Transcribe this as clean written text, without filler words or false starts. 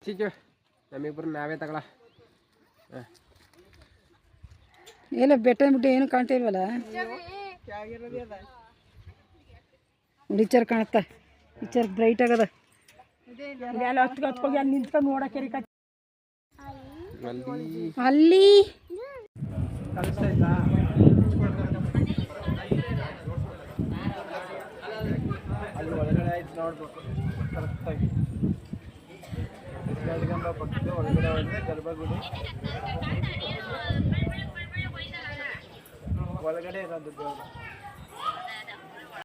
ಚಿಚ್ಚು ನಮ್ಮಿಬ್ರು ನಾವೇ ತಗೊಳ. ಎಲ್ಲ ಬೆಟ್ಟ ಬಿಟ್ಟು ಏನು ಕಾಣ್ತಾ ಇಲ್ವಲ್ಲ. ಡಿಚರ್ ಕಾಣುತ್ತಾ, ಪಿಕ್ಚರ್ ಬ್ರೈಟ್ ಆಗದ. ಹತ್ಕೋಗಿ ಅಲ್ಲಿ ನಿಂತ್ಕೊಂಡು ನೋಡಕ್ಕೆ ಅಲ್ಲಿ ಅಲ್ಲಿ ಒಳಗಡೆ ಆಯ್ತು ನೋಡ್ಬೇಕು ಕರೆಕ್ಟಾಗಿ. ಪಕ್ಕದ ಒಳಗಡೆ ಹೋದ್ರೆ ಗರ್ಭಗುಡಿ ಒಳಗಡೆ ಇರೋದು ದೇವರು.